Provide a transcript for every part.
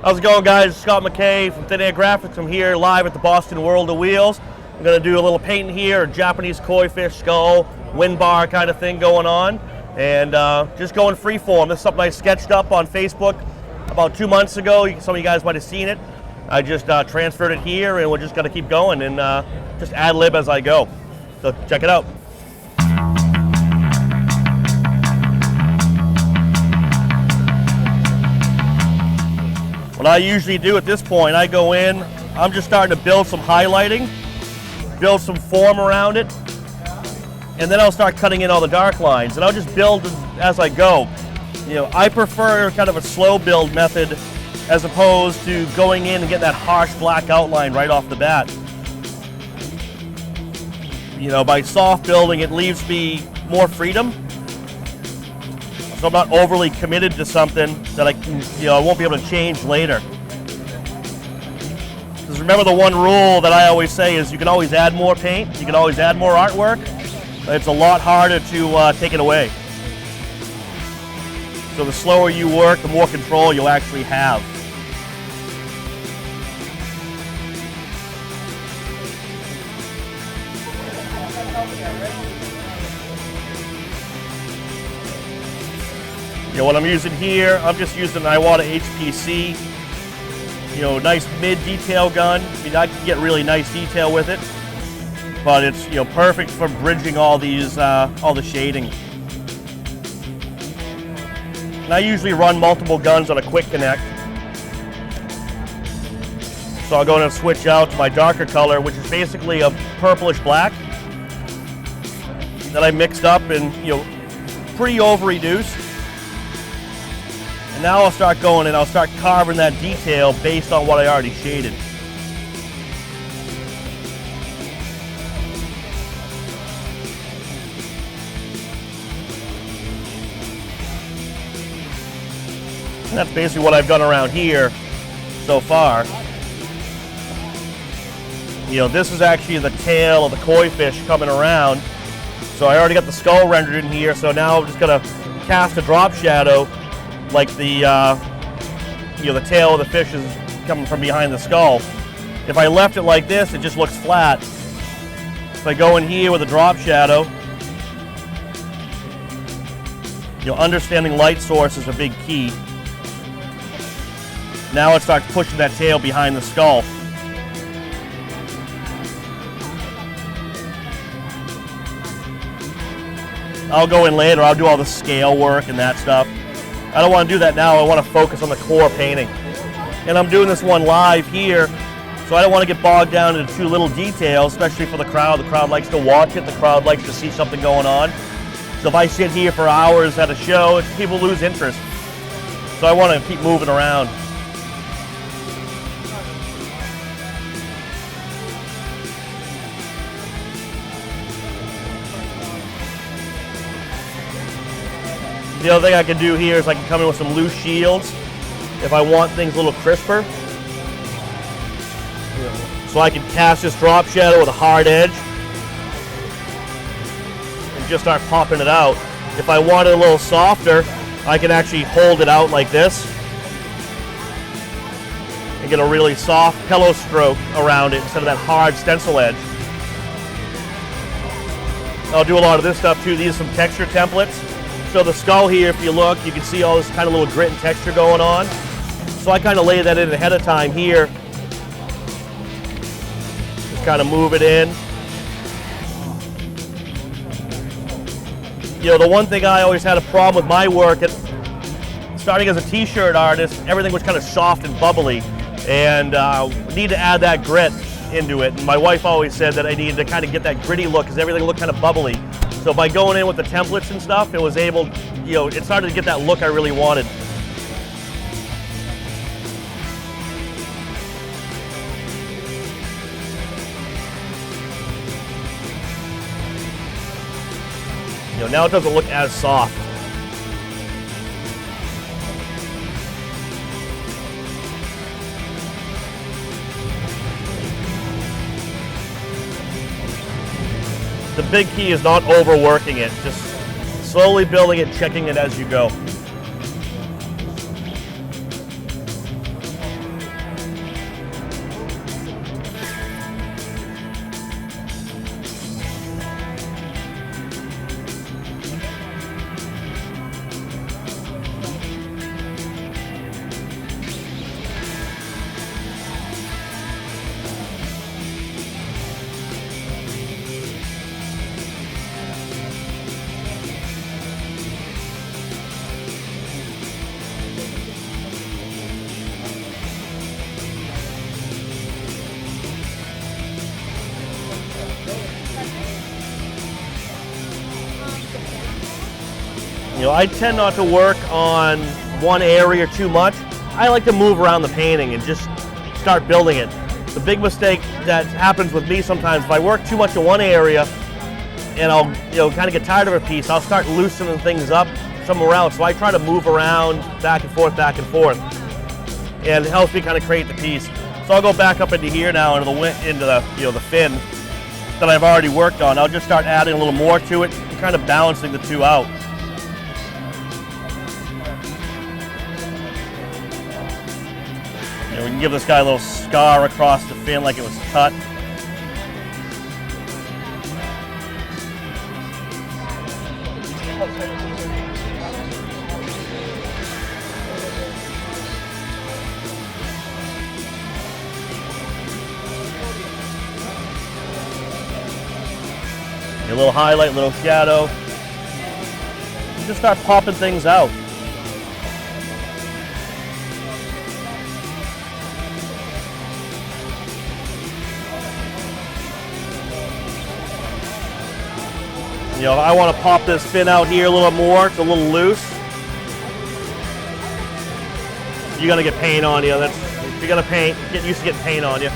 How's it going, guys? Scott MacKay from Thin Air Graphics. I'm here live at the Boston World of Wheels. I'm going to do a little painting here, a Japanese koi fish skull, wind bar kind of thing going on, and just going freeform. This is something I sketched up on Facebook about 2 months ago. Some of you guys might have seen it. I just transferred it here, and we're just going to keep going and just ad lib as I go. So check it out. What I usually do at this point, I go in, I'm just starting to build some highlighting, build some form around it, and then I'll start cutting in all the dark lines, and I'll just build as I go. You know, I prefer kind of a slow build method as opposed to going in and getting that harsh black outline right off the bat. You know, by soft building, it leaves me more freedom. So I'm not overly committed to something that I won't be able to change later. Because remember, the one rule that I always say is you can always add more paint, you can always add more artwork. It's a lot harder to take it away. So the slower you work, the more control you'll actually have. You know, what I'm using here, I'm just using an Iwata HPC. You know, nice mid-detail gun. I mean, I can get really nice detail with it, but it's, you know, perfect for bridging all these, all the shading. And I usually run multiple guns on a quick connect. So I'll go in and switch out to my darker color, which is basically a purplish black that I mixed up and, you know, pretty over-reduced. And now I'll start going and I'll start carving that detail based on what I already shaded. And that's basically what I've done around here so far. You know, this is actually the tail of the koi fish coming around. So I already got the skull rendered in here, so now I'm just gonna cast a drop shadow like the, you know, the tail of the fish is coming from behind the skull. If I left it like this, it just looks flat. If I go in here with a drop shadow, you know, understanding light source is a big key. Now it starts pushing that tail behind the skull. I'll go in later, I'll do all the scale work and that stuff. I don't want to do that now. I want to focus on the core painting. And I'm doing this one live here, so I don't want to get bogged down into too little detail, especially for the crowd. The crowd likes to watch it. The crowd likes to see something going on. So if I sit here for hours at a show, people lose interest. So I want to keep moving around. The other thing I can do here is I can come in with some loose shields if I want things a little crisper. So I can cast this drop shadow with a hard edge and just start popping it out. If I want it a little softer, I can actually hold it out like this and get a really soft pillow stroke around it instead of that hard stencil edge. I'll do a lot of this stuff too. These are some texture templates. So the skull here, if you look, you can see all this kind of little grit and texture going on. So I kind of lay that in ahead of time here. Just kind of move it in. You know, the one thing I always had a problem with my work, starting as a t-shirt artist, everything was kind of soft and bubbly. And need to add that grit into it. And my wife always said that I needed to kind of get that gritty look because everything looked kind of bubbly. So by going in with the templates and stuff, it was able, you know, it started to get that look I really wanted. You know, now it doesn't look as soft. The big key is not overworking it, just slowly building it, checking it as you go. You know, I tend not to work on one area too much. I like to move around the painting and just start building it. The big mistake that happens with me sometimes, if I work too much in one area and I'll kind of get tired of a piece, I'll start loosening things up somewhere else. So I try to move around back and forth, and it helps me kind of create the piece. So I'll go back up into here now into the fin that I've already worked on. I'll just start adding a little more to it, and kind of balancing the two out. We can give this guy a little scar across the fin like it was cut. A little highlight, a little shadow. Just start popping things out. You know, I want to pop this fin out here a little more. It's a little loose. You're gonna get paint on you. If you're gonna paint, get used to getting paint on you.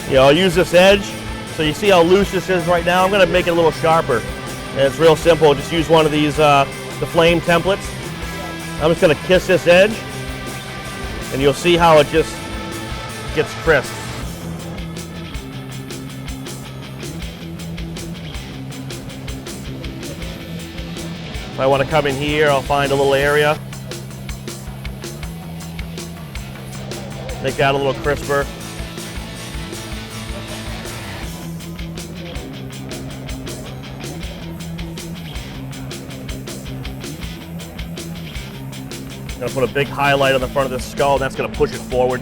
You know, I'll use this edge. So you see how loose this is right now? I'm gonna make it a little sharper. And it's real simple. Just use one of these, the flame templates. I'm just gonna kiss this edge, and you'll see how it just gets crisp. If I want to come in here, I'll find a little area. Make that a little crisper. I'm going to put a big highlight on the front of this skull, and that's going to push it forward.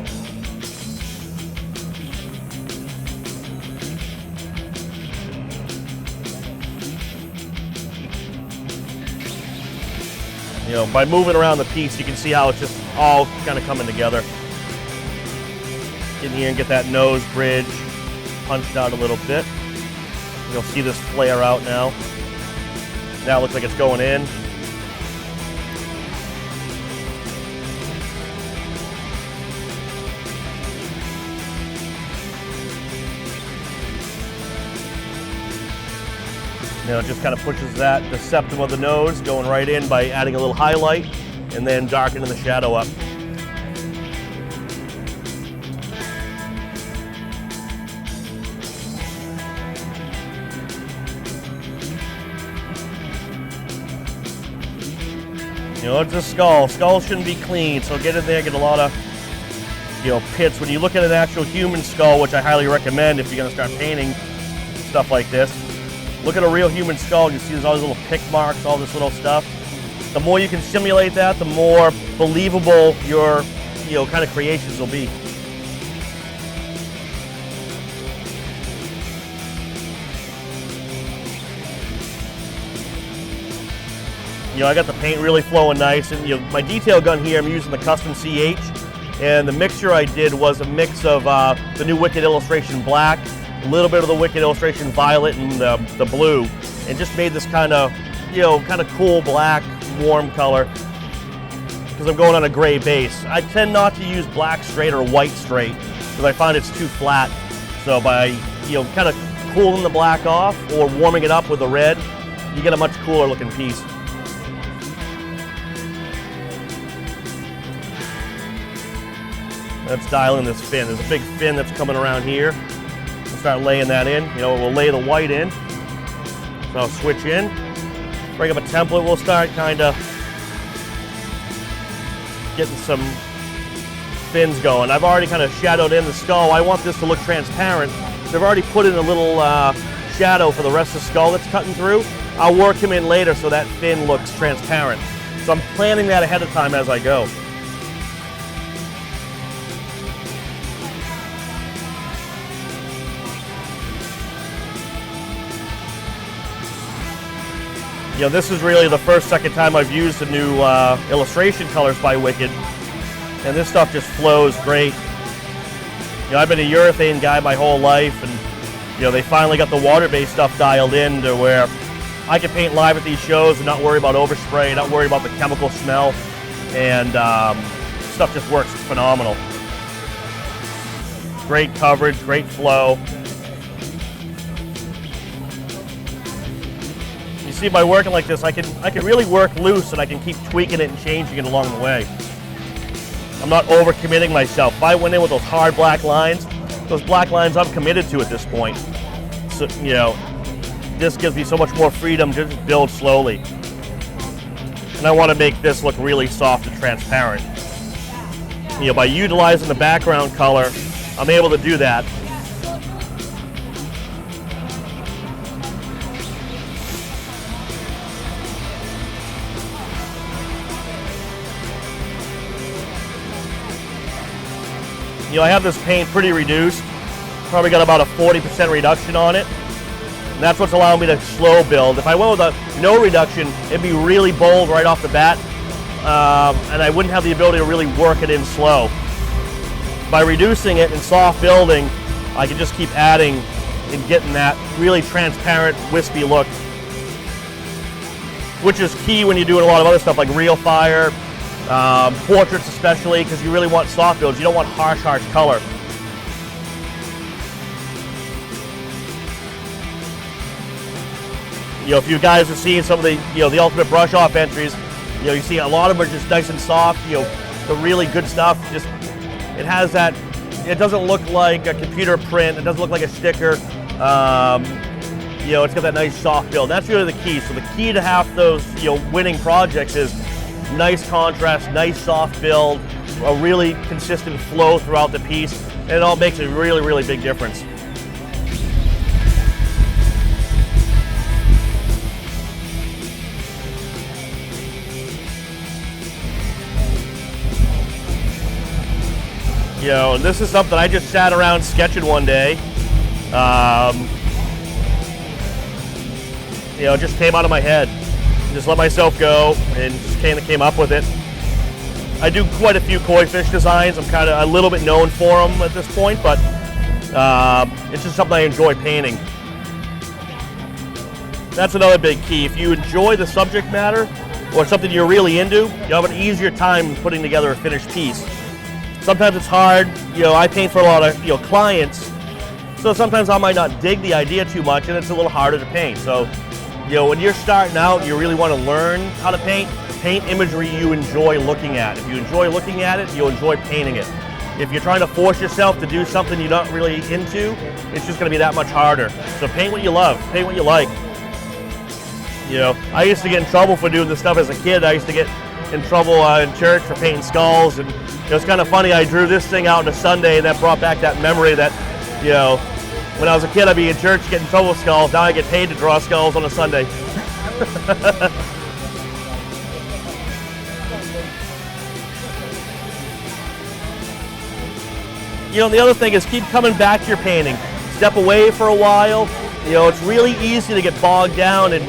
You know, by moving around the piece, you can see how it's just all kind of coming together. Get in here and get that nose bridge punched out a little bit. You'll see this flare out now. Now it looks like it's going in. You know, it just kind of pushes the septum of the nose going right in by adding a little highlight and then darkening the shadow up. You know, it's a skull. Skulls shouldn't be clean, so get in there, get a lot of, pits. When you look at an actual human skull, which I highly recommend if you're going to start painting stuff like this, look at a real human skull. You see there's all these little pick marks, all this little stuff. The more you can simulate that, the more believable your, kind of creations will be. I got the paint really flowing nice, and my detail gun here, I'm using the custom CH, and the mixture I did was a mix of the new Wicked Illustration Black, a little bit of the Wicked Illustration Violet, and the blue, and just made this kind of cool black, warm color, because I'm going on a gray base. I tend not to use black straight or white straight, because I find it's too flat. So by, kind of cooling the black off or warming it up with the red, you get a much cooler looking piece. Let's dial in this fin. There's a big fin that's coming around here. We'll start laying that in. We'll lay the white in. So I'll switch in, bring up a template. We'll start kind of getting some fins going. I've already kind of shadowed in the skull. I want this to look transparent. So I've already put in a little shadow for the rest of the skull that's cutting through. I'll work him in later so that fin looks transparent. So I'm planning that ahead of time as I go. This is really the second time I've used the new illustration colors by Wicked, and this stuff just flows great. I've been a urethane guy my whole life, and they finally got the water-based stuff dialed in to where I can paint live at these shows and not worry about overspray, not worry about the chemical smell, and stuff just works phenomenal. Great coverage, great flow. You see, by working like this, I can really work loose, and I can keep tweaking it and changing it along the way. I'm not overcommitting myself. If I went in with those hard black lines, I'm committed to at this point. So, you know, this gives me so much more freedom to just build slowly. And I want to make this look really soft and transparent. You know, by utilizing the background color, I'm able to do that. You know, I have this paint pretty reduced. Probably got about a 40% reduction on it. And that's what's allowing me to slow build. If I went with a no reduction, it'd be really bold right off the bat. And I wouldn't have the ability to really work it in slow. By reducing it and soft building, I can just keep adding and getting that really transparent, wispy look. Which is key when you're doing a lot of other stuff like real fire, portraits especially, because you really want soft builds. You don't want harsh color. You know, if you guys have seen some of the, you know, the UltimateBrushOff entries, you know, you see a lot of them are just nice and soft. You know, the really good stuff, just, it has that, it doesn't look like a computer print, it doesn't look like a sticker. You know, it's got that nice soft build. That's really the key. So the key to half those, you know, winning projects is nice contrast, nice soft build, a really consistent flow throughout the piece, and it all makes a really, really big difference. You know, and this is something I just sat around sketching one day. You know, it just came out of my head. Just let myself go and just kind of came up with it. I do quite a few koi fish designs. I'm kind of a little bit known for them at this point, but it's just something I enjoy painting. That's another big key. If you enjoy the subject matter or something you're really into, you'll have an easier time putting together a finished piece. Sometimes it's hard. You know, I paint for a lot of, you know, clients, so sometimes I might not dig the idea too much, and it's a little harder to paint. So, you know, when you're starting out, you really want to learn how to paint imagery you enjoy looking at. If you enjoy looking at it, you'll enjoy painting it. If you're trying to force yourself to do something you're not really into, it's just going to be that much harder. So paint what you love, paint what you like. You know, I used to get in trouble for doing this stuff as a kid. I used to get in trouble in church for painting skulls, and it was kind of funny. I drew this thing out on a Sunday, and that brought back that memory that, you know, when I was a kid, I'd be in church getting in trouble with skulls. Now I get paid to draw skulls on a Sunday. You know, the other thing is keep coming back to your painting. Step away for a while. You know, it's really easy to get bogged down, and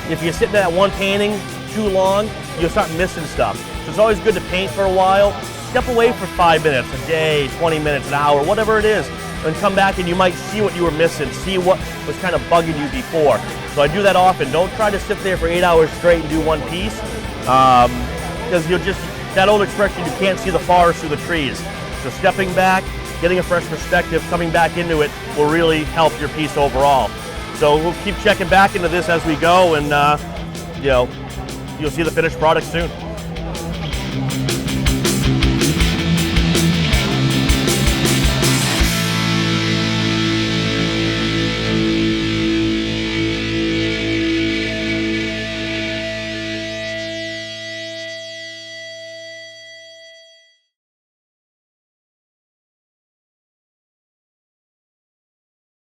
if you're sitting at one painting too long, you'll start missing stuff. So it's always good to paint for a while. Step away for 5 minutes, a day, 20 minutes, an hour, whatever it is, and come back and you might see what you were missing, see what was kind of bugging you before. So I do that often. Don't try to sit there for 8 hours straight and do one piece, because you'll just, that old expression, you can't see the forest through the trees. So stepping back, getting a fresh perspective, coming back into it will really help your piece overall. So we'll keep checking back into this as we go, and you know, you'll see the finished product soon.